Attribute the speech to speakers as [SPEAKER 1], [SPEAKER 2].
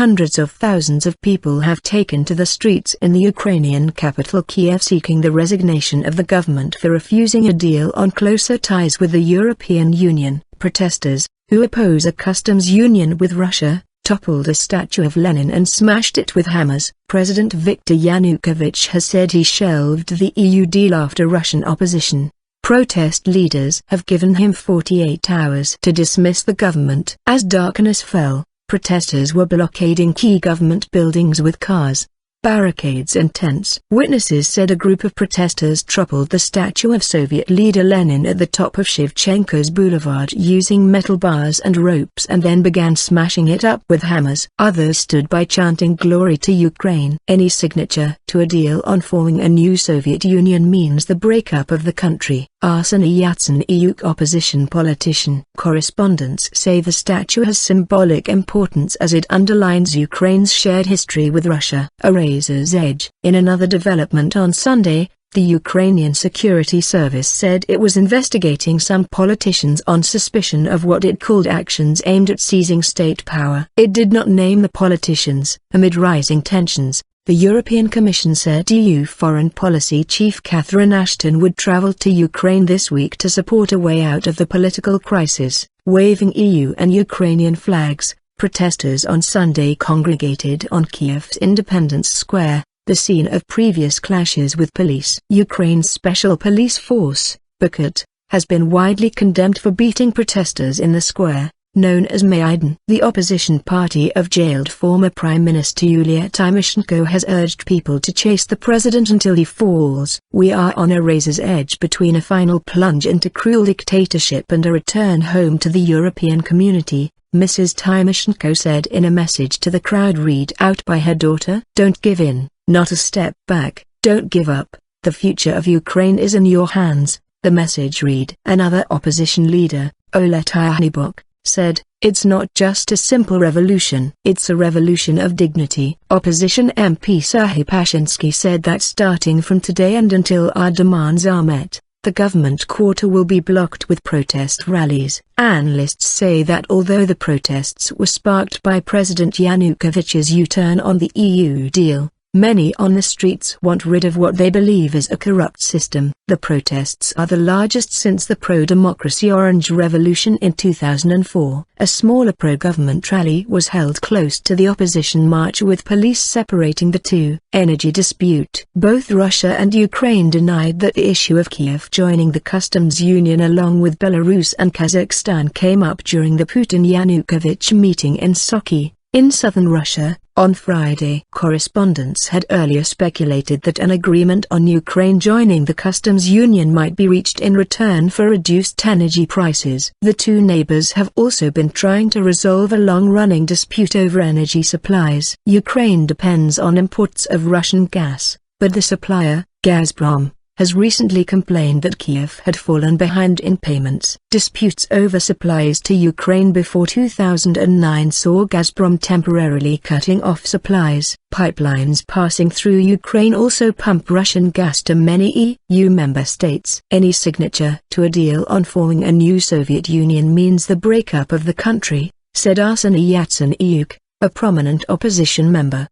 [SPEAKER 1] Hundreds of thousands of people have taken to the streets in the Ukrainian capital Kiev seeking the resignation of the government for refusing a deal on closer ties with the European Union. Protesters, who oppose a customs union with Russia, toppled a statue of Lenin and smashed it with hammers. President Viktor Yanukovych has said he shelved the EU deal after Russian opposition. Protest leaders have given him 48 hours to dismiss the government. As darkness fell, protesters were blockading key government buildings with cars, barricades and tents. Witnesses said a group of protesters toppled the statue of Soviet leader Lenin at the top of Shevchenko's Boulevard using metal bars and ropes and then began smashing it up with hammers. Others stood by chanting "Glory to Ukraine." Any signature to a deal on forming a new Soviet Union means the breakup of the country. Yanukovych, opposition politician. Correspondents say the statue has symbolic importance as it underlines Ukraine's shared history with Russia. A razor's edge. In another development on Sunday, the Ukrainian Security Service said it was investigating some politicians on suspicion of what it called actions aimed at seizing state power. It did not name the politicians. Amid rising tensions, the European Commission said EU Foreign Policy Chief Catherine Ashton would travel to Ukraine this week to support a way out of the political crisis. Waving EU and Ukrainian flags, protesters on Sunday congregated on Kiev's Independence Square, the scene of previous clashes with police. Ukraine's special police force, BRCAT, has been widely condemned for beating protesters in the square, known as Maidan. The opposition party of jailed former Prime Minister Yulia Tymoshenko has urged people to chase the president until he falls. "We are on a razor's edge between a final plunge into cruel dictatorship and a return home to the European community," Mrs. Tymoshenko said in a message to the crowd read out by her daughter. "Don't give in, not a step back, don't give up, the future of Ukraine is in your hands," the message read. Another opposition leader, Viktor Yanukovych, said, "It's not just a simple revolution. It's a revolution of dignity." Opposition MP Serhiy Pashinsky said that starting from today and until our demands are met, the government quarter will be blocked with protest rallies. Analysts say that although the protests were sparked by President Yanukovych's U-turn on the EU deal, many on the streets want rid of what they believe is a corrupt system. The protests are the largest since the pro-democracy Orange Revolution in 2004. A smaller pro-government rally was held close to the opposition march with police separating the two. Energy dispute. Both Russia and Ukraine denied that the issue of Kiev joining the customs union along with Belarus and Kazakhstan came up during the Putin-Yanukovych meeting in Sochi, in southern Russia, on Friday. Correspondents had earlier speculated that an agreement on Ukraine joining the customs union might be reached in return for reduced energy prices. The two neighbors have also been trying to resolve a long-running dispute over energy supplies. Ukraine depends on imports of Russian gas, but the supplier, Gazprom, has recently complained that Kiev had fallen behind in payments. Disputes over supplies to Ukraine before 2009 saw Gazprom temporarily cutting off supplies. Pipelines passing through Ukraine also pump Russian gas to many EU member states. Any signature to a deal on forming a new Soviet Union means the breakup of the country, said Yanukovych, a prominent opposition member.